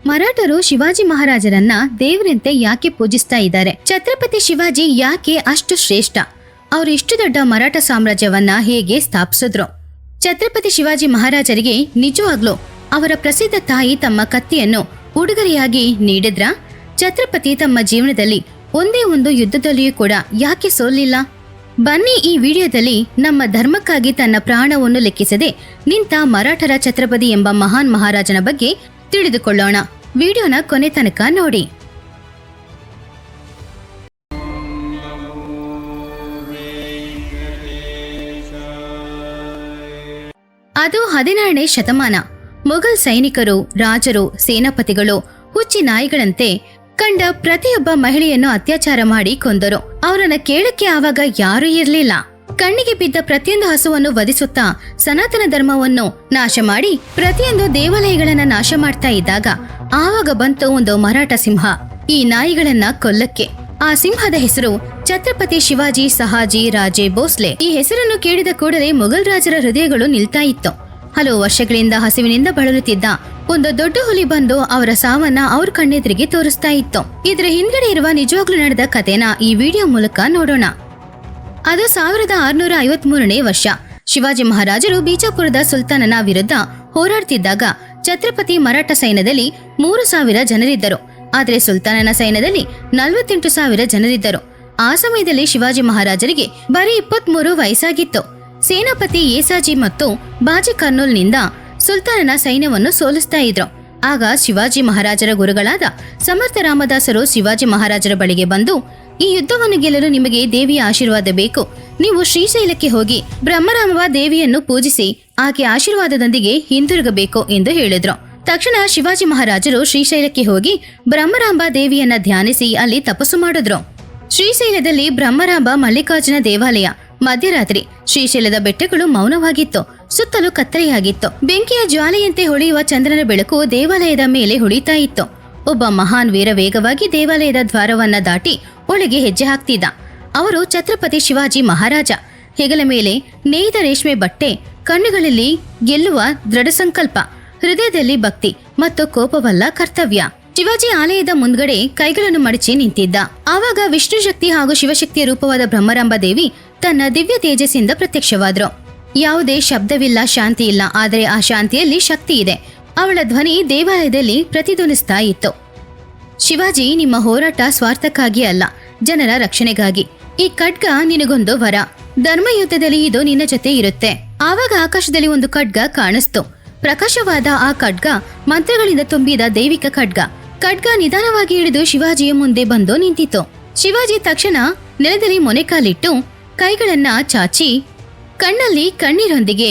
ಮರಾಠರು ಶಿವಾಜಿ ಮಹಾರಾಜರನ್ನ ದೇವರಂತೆ ಯಾಕೆ ಪೂಜಿಸ್ತಾ ಇದ್ದಾರೆ? ಛತ್ರಪತಿ ಶಿವಾಜಿ ಯಾಕೆ ಅಷ್ಟು ಶ್ರೇಷ್ಠ? ಅವರು ಇಷ್ಟು ದೊಡ್ಡ ಮರಾಠ ಸಾಮ್ರಾಜ್ಯವನ್ನ ಹೇಗೆ ಸ್ಥಾಪಿಸಿದ್ರು? ಛತ್ರಪತಿ ಶಿವಾಜಿ ಮಹಾರಾಜರಿಗೆ ನಿಜವಾಗ್ಲೂ ಅವರ ಪ್ರಸಿದ್ಧ ತಾಯಿ ತಮ್ಮ ಕತ್ತಿಯನ್ನು ಉಡುಗೊರೆಯಾಗಿ ನೀಡಿದ್ರ? ಛತ್ರಪತಿ ತಮ್ಮ ಜೀವನದಲ್ಲಿ ಒಂದೇ ಒಂದು ಯುದ್ಧದಲ್ಲಿಯೂ ಕೂಡ ಯಾಕೆ ಸೋಲಿಲ್ಲ? ಬನ್ನಿ ಈ ವಿಡಿಯೋದಲ್ಲಿ ನಮ್ಮ ಧರ್ಮಕ್ಕಾಗಿ ತನ್ನ ಪ್ರಾಣವನ್ನು ಲೆಕ್ಕಿಸದೆ ನಿಂತ ಮರಾಠರ ಛತ್ರಪತಿ ಎಂಬ ಮಹಾನ್ ಮಹಾರಾಜನ ಬಗ್ಗೆ ತಿಳಿದುಕೊಳ್ಳೋಣ. ವಿಡಿಯೋನ ಕೊನೆ ತನಕ ನೋಡಿ. ಅದು 16ನೇ ಶತಮಾನ. ಮೊಘಲ್ ಸೈನಿಕರು, ರಾಜರು, ಸೇನಾಪತಿಗಳು ಹುಚ್ಚಿ ನಾಯಿಗಳಂತೆ ಕಂಡ ಪ್ರತಿಯೊಬ್ಬ ಮಹಿಳೆಯನ್ನು ಅತ್ಯಾಚಾರ ಮಾಡಿ ಕೊಂದರು. ಅವರನ್ನ ಕೇಳಕ್ಕೆ ಆವಾಗ ಯಾರೂ ಇರಲಿಲ್ಲ. ಕಣ್ಣಿಗೆ ಬಿದ್ದ ಪ್ರತಿಯೊಂದು ಹಸುವನ್ನು ವಧಿಸುತ್ತಾ ಸನಾತನ ಧರ್ಮವನ್ನು ನಾಶ ಮಾಡಿ ಪ್ರತಿಯೊಂದು ದೇವಾಲಯಗಳನ್ನ ನಾಶ ಮಾಡ್ತಾ ಇದ್ದಾಗ ಆವಾಗ ಬಂತು ಒಂದು ಮರಾಠ ಸಿಂಹ ಈ ನಾಯಿಗಳನ್ನ ಕೊಲ್ಲಕ್ಕೆ. ಆ ಸಿಂಹದ ಹೆಸರು ಛತ್ರಪತಿ ಶಿವಾಜಿ ಸಹಾಜಿ ರಾಜೇ ಭೋಸ್ಲೆ. ಈ ಹೆಸರನ್ನು ಕೇಳಿದ ಕೂಡಲೇ ಮೊಘಲ್ ರಾಜರ ಹೃದಯಗಳು ನಿಲ್ತಾ ಇತ್ತು. ಹಲವು ವರ್ಷಗಳಿಂದ ಹಸಿವಿನಿಂದ ಬಳಲುತ್ತಿದ್ದ ಒಂದು ದೊಡ್ಡ ಹುಲಿ ಬಂದು ಅವರ ಸಾವನ್ನ ಅವ್ರ ಕಣ್ಣೆದುರಿಗೆ ತೋರಿಸ್ತಾ ಇತ್ತು. ಇದರ ಹಿಂದ್ಗಡೆ ಇರುವ ನಿಜವಾಗ್ಲೂ ನಡೆದ ಕಥೆನ ಈ ವಿಡಿಯೋ ಮೂಲಕ ನೋಡೋಣ. ಅದು 1653ನೇ ವರ್ಷ. ಶಿವಾಜಿ ಮಹಾರಾಜರು ಬಿಜಾಪುರದ ಸುಲ್ತಾನನ ವಿರುದ್ಧ ಹೋರಾಡ್ತಿದ್ದಾಗ ಛತ್ರಪತಿ ಮರಾಠ ಸೈನ್ಯದಲ್ಲಿ 3000 ಜನರಿದ್ದರು. ಆದರೆ ಸುಲ್ತಾನನ ಸೈನ್ಯದಲ್ಲಿ 48,000 ಜನರಿದ್ದರು. ಆ ಸಮಯದಲ್ಲಿ ಶಿವಾಜಿ ಮಹಾರಾಜರಿಗೆ ಬರೀ 23 ವಯಸ್ಸಾಗಿತ್ತು. ಸೇನಾಪತಿ ಏಸಾಜಿ ಮತ್ತು ಬಾಜಿ ಕರ್ನೂಲ್ನಿಂದ ಸುಲ್ತಾನನ ಸೈನ್ಯವನ್ನು ಸೋಲಿಸ್ತಾ ಇದ್ರು. ಆಗ ಶಿವಾಜಿ ಮಹಾರಾಜರ ಗುರುಗಳಾದ ಸಮರ್ಥ ರಾಮದಾಸರು ಶಿವಾಜಿ ಮಹಾರಾಜರ ಬಳಿಗೆ ಬಂದು, ಈ ಯುದ್ಧವನ್ನು ಗೆಲ್ಲಲು ನಿಮಗೆ ದೇವಿಯ ಆಶೀರ್ವಾದ ಬೇಕು. ನೀವು ಶ್ರೀಶೈಲಕ್ಕೆ ಹೋಗಿ ಬ್ರಹ್ಮರಾಂಬ ದೇವಿಯನ್ನು ಪೂಜಿಸಿ ಆಕೆ ಆಶೀರ್ವಾದದೊಂದಿಗೆ ಹಿಂದಿರುಗಬೇಕು ಎಂದು ಹೇಳಿದ್ರು. ತಕ್ಷಣ ಶಿವಾಜಿ ಮಹಾರಾಜರು ಶ್ರೀಶೈಲಕ್ಕೆ ಹೋಗಿ ಬ್ರಹ್ಮರಾಂಬ ದೇವಿಯನ್ನ ಧ್ಯಾನಿಸಿ ಅಲ್ಲಿ ತಪಸ್ಸು ಮಾಡಿದ್ರು. ಶ್ರೀಶೈಲದಲ್ಲಿ ಬ್ರಹ್ಮರಾಂಬ ಮಲ್ಲಿಕಾರ್ಜುನ ದೇವಾಲಯ. ಮಧ್ಯರಾತ್ರಿ ಶ್ರೀಶೈಲದ ಬೆಟ್ಟಗಳು ಮೌನವಾಗಿತ್ತು. ಸುತ್ತಲೂ ಕತ್ತಲೆಯಾಗಿತ್ತು. ಬೆಂಕಿಯ ಜ್ವಾಲೆಯಂತೆ ಹೊಳೆಯುವ ಚಂದ್ರನ ಬೆಳಕು ದೇವಾಲಯದ ಮೇಲೆ ಹೊಳಿತಾ ಇತ್ತು. ಒಬ್ಬ ಮಹಾನ್ ವೀರ ವೇಗವಾಗಿ ದೇವಾಲಯದ ದ್ವಾರವನ್ನ ದಾಟಿ ಒಳಗೆ ಹೆಜ್ಜೆ ಹಾಕ್ತಿದ್ದ. ಅವರು ಛತ್ರಪತಿ ಶಿವಾಜಿ ಮಹಾರಾಜ. ಹೆಗಲ ಮೇಲೆ ನೇಯ್ದ ರೇಷ್ಮೆ ಬಟ್ಟೆ, ಕಣ್ಣುಗಳಲ್ಲಿ ಗೆಲ್ಲುವ ದೃಢ ಸಂಕಲ್ಪ, ಹೃದಯದಲ್ಲಿ ಭಕ್ತಿ ಮತ್ತು ಕೋಪವಲ್ಲ ಕರ್ತವ್ಯ. ಶಿವಾಜಿ ಆಲಯದ ಮುಂದ್ಗಡೆ ಕೈಗಳನ್ನು ಮಡಚಿ ನಿಂತಿದ್ದ. ಆವಾಗ ವಿಷ್ಣು ಶಕ್ತಿ ಹಾಗೂ ಶಿವಶಕ್ತಿಯ ರೂಪವಾದ ಬ್ರಹ್ಮರಾಂಬ ದೇವಿ ತನ್ನ ದಿವ್ಯ ತೇಜಸ್ಸಿಂದ ಪ್ರತ್ಯಕ್ಷವಾದ್ರು. ಯಾವುದೇ ಶಬ್ದವಿಲ್ಲ, ಶಾಂತಿ ಇಲ್ಲ, ಆದರೆ ಆ ಶಾಂತಿಯಲ್ಲಿ ಶಕ್ತಿ ಇದೆ. ಅವಳ ಧ್ವನಿ ದೇವಾಲಯದಲ್ಲಿ ಪ್ರತಿಧ್ವನಿಸ್ತಾ ಇತ್ತು. ಶಿವಾಜಿ, ನಿಮ್ಮ ಹೋರಾಟ ಸ್ವಾರ್ಥಕ್ಕಾಗಿ ಅಲ್ಲ, ಜನರ ರಕ್ಷಣೆಗಾಗಿ. ಈ ಖಡ್ಗ ನಿನಗೊಂದು ವರ. ಧರ್ಮಯುದ್ಧದಲ್ಲಿ ಇದು ನಿನ್ನ ಜೊತೆ ಇರುತ್ತೆ. ಆವಾಗ ಆಕಾಶದಲ್ಲಿ ಒಂದು ಖಡ್ಗ ಕಾಣಿಸ್ತು. ಪ್ರಕಾಶವಾದ ಆ ಖಡ್ಗ ಮಂತ್ರಗಳಿಂದ ತುಂಬಿದ ದೈವಿಕ ಖಡ್ಗ. ಖಡ್ಗ ನಿಧಾನವಾಗಿ ಇಳಿದು ಶಿವಾಜಿಯ ಮುಂದೆ ಬಂದು ನಿಂತಿತು. ಶಿವಾಜಿ ತಕ್ಷಣ ನೆಲದಲ್ಲಿ ಮೊನೆಕಾಲಿಟ್ಟು ಕೈಗಳನ್ನ ಚಾಚಿ ಕಣ್ಣಲ್ಲಿ ಕಣ್ಣೀರೊಂದಿಗೆ,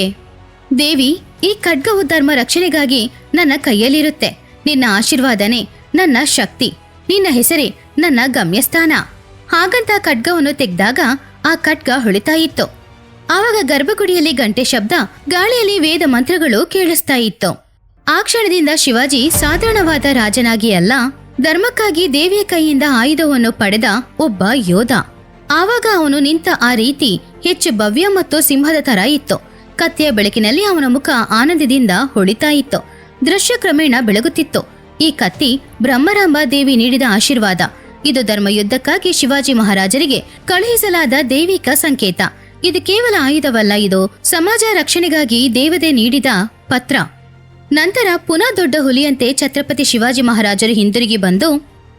ದೇವಿ, ಈ ಖಡ್ಗವು ಧರ್ಮ ರಕ್ಷಣೆಗಾಗಿ ನನ್ನ ಕೈಯಲ್ಲಿರುತ್ತೆ. ನಿನ್ನ ಆಶೀರ್ವಾದನೆ ನನ್ನ ಶಕ್ತಿ, ನಿನ್ನ ಹೆಸರೇ ನನ್ನ ಗಮ್ಯಸ್ಥಾನ. ಹಾಗಂತ ಖಡ್ಗವನ್ನು ತೆಗೆದಾಗ ಆ ಖಡ್ಗ ಹೊಳಿತಾ ಇತ್ತು. ಆವಾಗ ಗರ್ಭಗುಡಿಯಲ್ಲಿ ಗಂಟೆ ಶಬ್ದ, ಗಾಳಿಯಲ್ಲಿ ವೇದ ಮಂತ್ರಗಳು ಕೇಳಿಸ್ತಾ ಇತ್ತು. ಆ ಕ್ಷಣದಿಂದ ಶಿವಾಜಿ ಸಾಧಾರಣವಾದ ರಾಜನಾಗಿ ಅಲ್ಲ, ಧರ್ಮಕ್ಕಾಗಿ ದೇವಿಯ ಕೈಯಿಂದ ಆಯುಧವನ್ನು ಪಡೆದ ಒಬ್ಬ ಯೋಧ. ಆವಾಗ ಅವನು ನಿಂತ ಆ ರೀತಿ ಹೆಚ್ಚು ಭವ್ಯ ಮತ್ತು ಸಿಂಹದ ತರ ಇತ್ತು. ಕತ್ತೆಯ ಬೆಳಕಿನಲ್ಲಿ ಅವನ ಮುಖ ಆನಂದದಿಂದ ಹೊಳಿತಾ ಇತ್ತು. ದೃಶ್ಯ ಕ್ರಮೇಣ ಬೆಳಗುತ್ತಿತ್ತು. ಈ ಕತ್ತಿ ಬ್ರಹ್ಮರಾಂಬ ದೇವಿ ನೀಡಿದ ಆಶೀರ್ವಾದ. ಇದು ಧರ್ಮಯುದ್ಧಕ್ಕಾಗಿ ಶಿವಾಜಿ ಮಹಾರಾಜರಿಗೆ ಕಳುಹಿಸಲಾದ ದೈವಿಕ ಸಂಕೇತ. ಇದು ಕೇವಲ ಆಯುಧವಲ್ಲ, ಇದು ಸಮಾಜ ರಕ್ಷಣೆಗಾಗಿ ದೇವತೆ ನೀಡಿದ ಪತ್ರ. ನಂತರ ಪುನಃ ದೊಡ್ಡ ಹುಲಿಯಂತೆ ಛತ್ರಪತಿ ಶಿವಾಜಿ ಮಹಾರಾಜರು ಹಿಂದಿರುಗಿ ಬಂದು,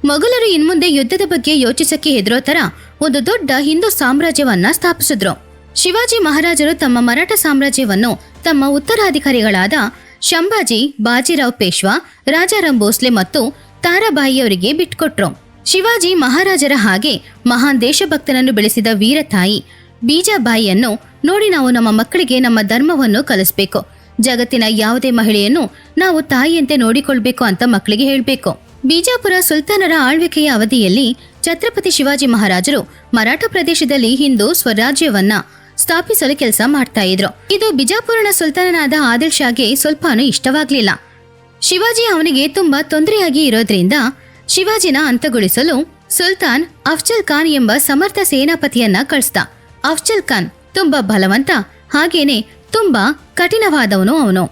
ಮೊಘಲರು ಇನ್ಮುಂದೆ ಯುದ್ಧದ ಬಗ್ಗೆ ಯೋಚಿಸಕ್ಕೆ ಹೆದರೋ ತರ ಒಂದು ದೊಡ್ಡ ಹಿಂದೂ ಸಾಮ್ರಾಜ್ಯವನ್ನ ಸ್ಥಾಪಿಸಿದ್ರು. ಶಿವಾಜಿ ಮಹಾರಾಜರು ತಮ್ಮ ಮರಾಠ ಸಾಮ್ರಾಜ್ಯವನ್ನು ತಮ್ಮ ಉತ್ತರಾಧಿಕಾರಿಗಳಾದ ಶಂಭಾಜಿ, ಬಾಜಿರಾವ್ ಪೇಶ್ವಾ, ರಾಜಾರಾಂ ಭೋಸ್ಲೆ ಮತ್ತು ತಾರಾಬಾಯಿಯವರಿಗೆ ಬಿಟ್ಕೊಟ್ರು. ಶಿವಾಜಿ ಮಹಾರಾಜರ ಹಾಗೆ ಮಹಾನ್ ದೇಶಭಕ್ತನನ್ನು ಬೆಳೆಸಿದ ವೀರ ತಾಯಿ ಬೀಜಾಬಾಯಿಯನ್ನು ನೋಡಿ ನಾವು ನಮ್ಮ ಮಕ್ಕಳಿಗೆ ನಮ್ಮ ಧರ್ಮವನ್ನು ಕಲಿಸ್ಬೇಕು. ಜಗತ್ತಿನ ಯಾವುದೇ ಮಹಿಳೆಯನ್ನು ನಾವು ತಾಯಿಯಂತೆ ನೋಡಿಕೊಳ್ಬೇಕು ಅಂತ ಮಕ್ಕಳಿಗೆ ಹೇಳ್ಬೇಕು. ಬಿಜಾಪುರ ಸುಲ್ತಾನರ ಆಳ್ವಿಕೆಯ ಅವಧಿಯಲ್ಲಿ ಛತ್ರಪತಿ ಶಿವಾಜಿ ಮಹಾರಾಜರು ಮರಾಠ ಪ್ರದೇಶದಲ್ಲಿ ಹಿಂದೂ ಸ್ವರಾಜ್ಯವನ್ನ ಸ್ಥಾಪಿಸಲು ಕೆಲಸ ಮಾಡ್ತಾ ಇದ್ರು. ಇದು ಬಿಜಾಪುರನ ಸುಲ್ತಾನನಾದ ಆದಿಲ್ ಶಾಗೆ ಸ್ವಲ್ಪನೂ ಇಷ್ಟವಾಗ್ಲಿಲ್ಲ. ಶಿವಾಜಿ ಅವನಿಗೆ ತುಂಬಾ ತೊಂದರೆಯಾಗಿ ಇರೋದ್ರಿಂದ ಶಿವಾಜಿನ ಅಂತಗೊಳಿಸಲು ಸುಲ್ತಾನ್ ಅಫ್ಜಲ್ ಖಾನ್ ಎಂಬ ಸಮರ್ಥ ಸೇನಾಪತಿಯನ್ನ ಕಳಿಸ್ದ. ಅಫ್ಜಲ್ ಖಾನ್ ತುಂಬಾ ಬಲವಂತ, ಹಾಗೇನೆ ತುಂಬಾ ಕಠಿಣವಾದವನು ಅವನು.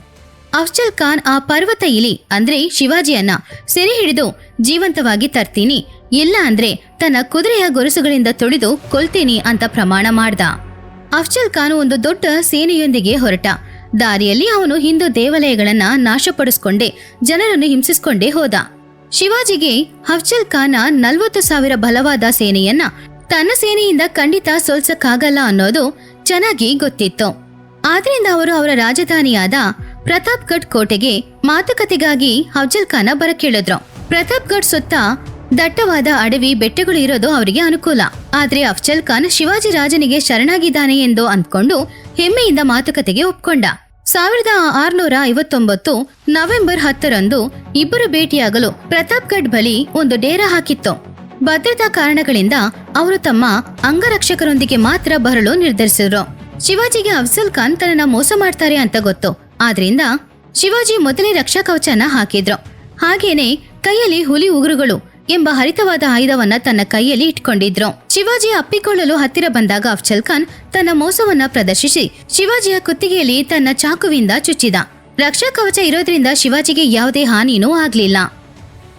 ಅಫ್ಜಲ್ ಖಾನ್ ಆ ಪರ್ವತ ಇಲಿ ಅಂದ್ರೆ ಶಿವಾಜಿಯನ್ನ ಸೆರೆ ಹಿಡಿದು ಜೀವಂತವಾಗಿ ತರ್ತೀನಿ, ಇಲ್ಲ ಅಂದ್ರೆ ತನ್ನ ಕುದುರೆಯ ಗೊರಸುಗಳಿಂದ ತುಳಿದು ಕೊಲ್ತೀನಿ ಅಂತ ಪ್ರಮಾಣ ಮಾಡ್ದ. ಅಫ್ಜಲ್ ಖಾನ್ ಒಂದು ದೊಡ್ಡ ಸೇನೆಯೊಂದಿಗೆ ಹೊರಟ. ದಾರಿಯಲ್ಲಿ ಅವನು ಹಿಂದೂ ದೇವಾಲಯಗಳನ್ನ ನಾಶಪಡಿಸ್ಕೊಂಡೇ ಜನರನ್ನು ಹಿಂಸಿಸ್ಕೊಂಡೇ ಹೋದ. ಶಿವಾಜಿಗೆ ಅಫ್ಜಲ್ ಖಾನ 40,000 ಬಲವಾದ ಸೇನೆಯನ್ನ ತನ್ನ ಸೇನೆಯಿಂದ ಖಂಡಿತ ಸೋಲ್ಸಕ್ಕಾಗಲ್ಲ ಅನ್ನೋದು ಚೆನ್ನಾಗಿ ಗೊತ್ತಿತ್ತು. ಆದ್ರಿಂದ ಅವರು ಅವರ ರಾಜಧಾನಿಯಾದ ಪ್ರತಾಪ್ಗಢ್ ಕೋಟೆಗೆ ಮಾತುಕತೆಗಾಗಿ ಅಫ್ಜಲ್ ಖಾನ ಬರಕೇಳಿದ್ರು. ಪ್ರತಾಪ್ಗಢ್ ಸುತ್ತ ದಟ್ಟವಾದ ಅಡವಿ ಬೆಟ್ಟಗಳು ಇರೋದು ಅವರಿಗೆ ಅನುಕೂಲ. ಆದ್ರೆ ಅಫ್ಜಲ್ ಖಾನ್ ಶಿವಾಜಿ ರಾಜನಿಗೆ ಶರಣಾಗಿದ್ದಾನೆ ಎಂದು ಅಂದ್ಕೊಂಡು ಹೆಮ್ಮೆಯಿಂದ ಮಾತುಕತೆಗೆ ಒಪ್ಕೊಂಡ. 1659 ನವೆಂಬರ್ 10ರಂದು ಇಬ್ಬರು ಭೇಟಿಯಾಗಲು ಪ್ರತಾಪ್ಗಢ್ ಬಳಿ ಒಂದು ಡೇರಾ ಹಾಕಿತ್ತು. ಭದ್ರತಾ ಕಾರಣಗಳಿಂದ ಅವರು ತಮ್ಮ ಅಂಗರಕ್ಷಕರೊಂದಿಗೆ ಮಾತ್ರ ಬರಲು ನಿರ್ಧರಿಸಿದ್ರು. ಶಿವಾಜಿಗೆ ಅಫ್ಜಲ್ ಖಾನ್ ತನ್ನ ಮೋಸ ಮಾಡ್ತಾರೆ ಅಂತ ಗೊತ್ತು. ಆದ್ರಿಂದ ಶಿವಾಜಿ ಮೊದಲೇ ರಕ್ಷಾ ಕವಚನ ಹಾಕಿದ್ರು. ಹಾಗೇನೆ ಕೈಯಲ್ಲಿ ಹುಲಿ ಉಗುರುಗಳು ಎಂಬ ಹರಿತವಾದ ಆಯುಧವನ್ನ ತನ್ನ ಕೈಯಲ್ಲಿ ಇಟ್ಕೊಂಡಿದ್ರು. ಶಿವಾಜಿ ಅಪ್ಪಿಕೊಳ್ಳಲು ಹತ್ತಿರ ಬಂದಾಗ ಅಫ್ಜಲ್ ಖಾನ್ ತನ್ನ ಮೋಸವನ್ನ ಪ್ರದರ್ಶಿಸಿ ಶಿವಾಜಿಯ ಕುತ್ತಿಗೆಯಲ್ಲಿ ತನ್ನ ಚಾಕುವಿಂದ ಚುಚ್ಚಿದ. ರಕ್ಷಾ ಕವಚ ಇರೋದ್ರಿಂದ ಶಿವಾಜಿಗೆ ಯಾವುದೇ ಹಾನಿನೂ ಆಗ್ಲಿಲ್ಲ.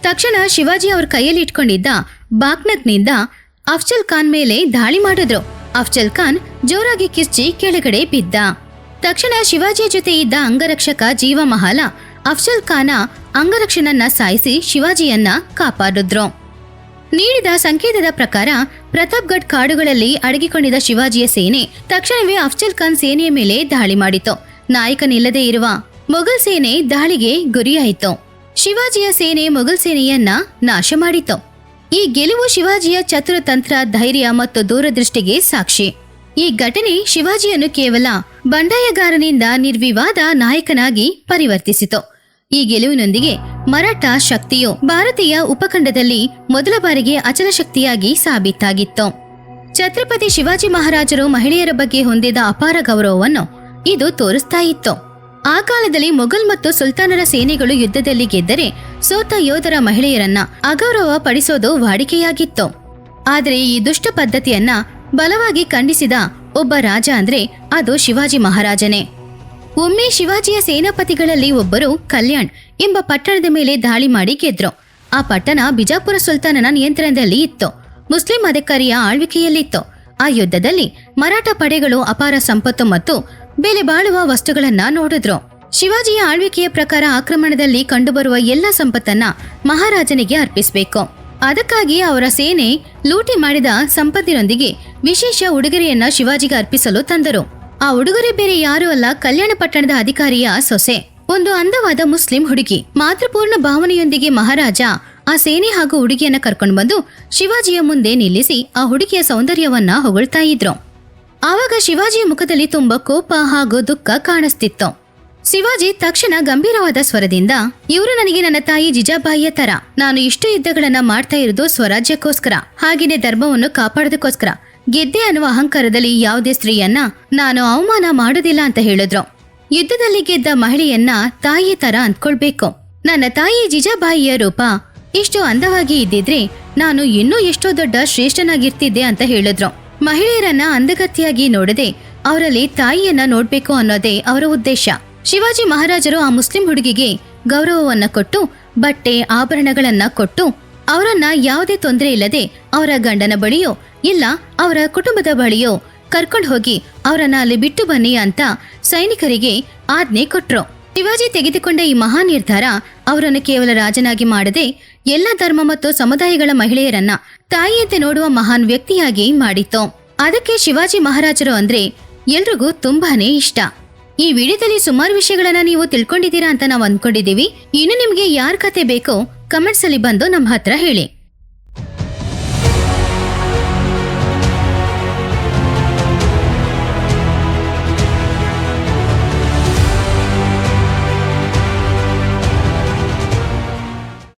ತಕ್ಷಣ ಶಿವಾಜಿ ಅವ್ರ ಕೈಯಲ್ಲಿ ಇಟ್ಕೊಂಡಿದ್ದ ಬಾಕ್ನಕ್ನಿಂದ ಅಫ್ಜಲ್ ಖಾನ್ ಮೇಲೆ ದಾಳಿ ಮಾಡಿದ್ರು. ಅಫ್ಜಲ್ ಖಾನ್ ಜೋರಾಗಿ ಕಿರ್ಚಿ ಕೆಳಗಡೆ ಬಿದ್ದ. ತಕ್ಷಣ ಶಿವಾಜಿಯ ಜೊತೆ ಇದ್ದ ಅಂಗರಕ್ಷಕ ಜೀವ ಮಹಾಲ ಅಫ್ಜಲ್ ಖಾನ ಅಂಗರಕ್ಷಣನ್ನ ಸಾಯಿಸಿ ಶಿವಾಜಿಯನ್ನ ಕಾಪಾಡಿದ್ರು. ನೀಡಿದ ಸಂಕೇತದ ಪ್ರಕಾರ ಪ್ರತಾಪ್ಗಢ್ ಕಾಡುಗಳಲ್ಲಿ ಅಡಗಿಕೊಂಡಿದ್ದ ಶಿವಾಜಿಯ ಸೇನೆ ತಕ್ಷಣವೇ ಅಫ್ಜಲ್ ಖಾನ್ ಸೇನೆಯ ಮೇಲೆ ದಾಳಿ ಮಾಡಿತು. ನಾಯಕನಿಲ್ಲದೆ ಇರುವ ಮೊಘಲ್ ಸೇನೆ ದಾಳಿಗೆ ಗುರಿಯಾಯಿತು. ಶಿವಾಜಿಯ ಸೇನೆ ಮೊಘಲ್ ಸೇನೆಯನ್ನ ನಾಶ ಮಾಡಿತು. ಈ ಗೆಲುವು ಶಿವಾಜಿಯ ಚತುರತಂತ್ರ, ಧೈರ್ಯ ಮತ್ತು ದೂರದೃಷ್ಟಿಗೆ ಸಾಕ್ಷಿ. ಈ ಘಟನೆ ಶಿವಾಜಿಯನ್ನು ಕೇವಲ ಬಂಡಾಯಗಾರನಿಂದ ನಿರ್ವಿವಾದ ನಾಯಕನಾಗಿ ಪರಿವರ್ತಿಸಿತು. ಈ ಗೆಲುವಿನೊಂದಿಗೆ ಮರಾಠ ಶಕ್ತಿಯು ಭಾರತೀಯ ಉಪಖಂಡದಲ್ಲಿ ಮೊದಲ ಬಾರಿಗೆ ಅಚಲ ಶಕ್ತಿಯಾಗಿ ಸಾಬೀತಾಗಿತ್ತು. ಛತ್ರಪತಿ ಶಿವಾಜಿ ಮಹಾರಾಜರು ಮಹಿಳೆಯರ ಬಗ್ಗೆ ಹೊಂದಿದ ಅಪಾರ ಗೌರವವನ್ನು ಇದು ತೋರಿಸ್ತಾ ಇತ್ತು. ಆ ಕಾಲದಲ್ಲಿ ಮೊಘಲ್ ಮತ್ತು ಸುಲ್ತಾನರ ಸೇನೆಗಳು ಯುದ್ಧದಲ್ಲಿ ಗೆದ್ದರೆ ಸೋತ ಯೋಧರ ಮಹಿಳೆಯರನ್ನ ಅಗೌರವ ಪಡಿಸೋದು ವಾಡಿಕೆಯಾಗಿತ್ತು. ಆದರೆ ಈ ದುಷ್ಟ ಪದ್ಧತಿಯನ್ನ ಬಲವಾಗಿ ಖಂಡಿಸಿದ ಒಬ್ಬ ರಾಜ ಅಂದ್ರೆ ಅದು ಶಿವಾಜಿ ಮಹಾರಾಜನೇ. ಒಮ್ಮೆ ಶಿವಾಜಿಯ ಸೇನಾಪತಿಗಳಲ್ಲಿ ಒಬ್ಬರು ಕಲ್ಯಾಣ್ ಎಂಬ ಪಟ್ಟಣದ ಮೇಲೆ ದಾಳಿ ಮಾಡಿ ಗೆದ್ರು. ಆ ಪಟ್ಟಣ ಬಿಜಾಪುರ ಸುಲ್ತಾನನ ನಿಯಂತ್ರಣದಲ್ಲಿ ಇತ್ತು. ಮುಸ್ಲಿಂ ಅಧಿಕಾರಿಯ ಆಳ್ವಿಕೆಯಲ್ಲಿತ್ತು. ಆ ಯುದ್ಧದಲ್ಲಿ ಮರಾಠ ಪಡೆಗಳು ಅಪಾರ ಸಂಪತ್ತು ಮತ್ತು ಬೆಲೆ ಬಾಳುವ ವಸ್ತುಗಳನ್ನ ನೋಡಿದ್ರು. ಶಿವಾಜಿಯ ಆಳ್ವಿಕೆಯ ಪ್ರಕಾರ ಆಕ್ರಮಣದಲ್ಲಿ ಕಂಡುಬರುವ ಎಲ್ಲ ಸಂಪತ್ತನ್ನ ಮಹಾರಾಜನಿಗೆ ಅರ್ಪಿಸಬೇಕು. ಅದಕ್ಕಾಗಿ ಅವರ ಸೇನೆ ಲೂಟಿ ಮಾಡಿದ ಸಂಪತ್ತಿನೊಂದಿಗೆ ವಿಶೇಷ ಉಡುಗೊರೆಯನ್ನ ಶಿವಾಜಿಗೆ ಅರ್ಪಿಸಲು ತಂದರು. ಆ ಉಡುಗೊರೆ ಬೇರೆ ಯಾರೂ ಅಲ್ಲ, ಕಲ್ಯಾಣ ಪಟ್ಟಣದ ಅಧಿಕಾರಿಯ ಸೊಸೆ, ಒಂದು ಅಂದವಾದ ಮುಸ್ಲಿಂ ಹುಡುಗಿ. ಮಾತೃಪೂರ್ಣ ಭಾವನೆಯೊಂದಿಗೆ ಮಹಾರಾಜ ಆ ಸೇನೆ ಹಾಗೂ ಹುಡುಗಿಯನ್ನ ಕರ್ಕೊಂಡು ಬಂದು ಶಿವಾಜಿಯ ಮುಂದೆ ನಿಲ್ಲಿಸಿ ಆ ಹುಡುಗಿಯ ಸೌಂದರ್ಯವನ್ನ ಹೊಗಳ್ತಾ ಇದ್ರು. ಆವಾಗ ಶಿವಾಜಿಯ ಮುಖದಲ್ಲಿ ತುಂಬಾ ಕೋಪ ಹಾಗೂ ದುಃಖ ಕಾಣಿಸ್ತಿತ್ತು. ಶಿವಾಜಿ ತಕ್ಷಣ ಗಂಭೀರವಾದ ಸ್ವರದಿಂದ, ಇವರು ನನಗೆ ನನ್ನ ತಾಯಿ ಜಿಜಾಬಾಯಿಯ ತರ. ನಾನು ಇಷ್ಟು ಯುದ್ಧಗಳನ್ನ ಮಾಡ್ತಾ ಇರೋದು ಸ್ವರಾಜ್ಯಕ್ಕೋಸ್ಕರ, ಹಾಗೇನೆ ಧರ್ಮವನ್ನು ಕಾಪಾಡೋದಕ್ಕೋಸ್ಕರ. ಗೆದ್ದೆ ಅನ್ನುವ ಅಹಂಕಾರದಲ್ಲಿ ಯಾವುದೇ ಸ್ತ್ರೀಯನ್ನ ನಾನು ಅವಮಾನ ಮಾಡೋದಿಲ್ಲ ಅಂತ ಹೇಳಿದ್ರು. ಯುದ್ಧದಲ್ಲಿ ಗೆದ್ದ ಮಹಿಳೆಯನ್ನ ತಾಯಿಯ ತರ ಅಂದ್ಕೊಳ್ಬೇಕು. ನನ್ನ ತಾಯಿ ಜಿಜಾಬಾಯಿಯ ರೂಪ ಇಷ್ಟು ಅಂದವಾಗಿ ಇದ್ದಿದ್ರೆ ನಾನು ಇನ್ನೂ ಎಷ್ಟೋ ದೊಡ್ಡ ಶ್ರೇಷ್ಠನಾಗಿರ್ತಿದ್ದೆ ಅಂತ ಹೇಳಿದ್ರು. ಮಹಿಳೆಯರನ್ನ ಅಂದಗತಿಯಾಗಿ ನೋಡದೆ ಅವರಲ್ಲಿ ತಾಯಿಯನ್ನ ನೋಡ್ಬೇಕು ಅನ್ನೋದೇ ಅವರ ಉದ್ದೇಶ. ಶಿವಾಜಿ ಮಹಾರಾಜರು ಆ ಮುಸ್ಲಿಂ ಹುಡುಗಿಗೆ ಗೌರವವನ್ನ ಕೊಟ್ಟು ಬಟ್ಟೆ ಆಭರಣಗಳನ್ನ ಕೊಟ್ಟು ಅವರನ್ನ ಯಾವುದೇ ತೊಂದರೆ ಇಲ್ಲದೆ ಅವರ ಗಂಡನ ಬಳಿಯೋ ಇಲ್ಲ ಅವರ ಕುಟುಂಬದ ಬಳಿಯೋ ಕರ್ಕೊಂಡು ಹೋಗಿ ಅವರನ್ನ ಅಲ್ಲಿ ಬಿಟ್ಟು ಬನ್ನಿ ಅಂತ ಸೈನಿಕರಿಗೆ ಆಜ್ಞೆ ಕೊಟ್ರು. ಶಿವಾಜಿ ತೆಗೆದುಕೊಂಡ ಈ ಮಹಾ ನಿರ್ಧಾರ ಅವರನ್ನು ಕೇವಲ ರಾಜನಾಗಿ ಮಾಡದೆ ಎಲ್ಲ ಧರ್ಮ ಮತ್ತು ಸಮುದಾಯಗಳ ಮಹಿಳೆಯರನ್ನ ತಾಯಿಯಂತೆ ನೋಡುವ ಮಹಾನ್ ವ್ಯಕ್ತಿಯಾಗಿ ಮಾಡಿತ್ತು. ಅದಕ್ಕೆ ಶಿವಾಜಿ ಮಹಾರಾಜರು ಅಂದ್ರೆ ಎಲ್ರಿಗೂ ತುಂಬಾನೇ ಇಷ್ಟ. ಈ ವಿಡಿಯೋದಲ್ಲಿ ಸುಮಾರು ವಿಷಯಗಳನ್ನ ನೀವು ತಿಳ್ಕೊಂಡಿದ್ದೀರಾ ಅಂತ ನಾವು ಅಂದ್ಕೊಂಡಿದ್ದೀವಿ. ಇನ್ನು ನಿಮ್ಗೆ ಯಾರ ಕತೆ ಬೇಕೋ ಕಮೆಂಟ್ಸ್ ಅಲ್ಲಿ ಬಂದು ನಮ್ಮ ಹತ್ರ ಹೇಳಿ.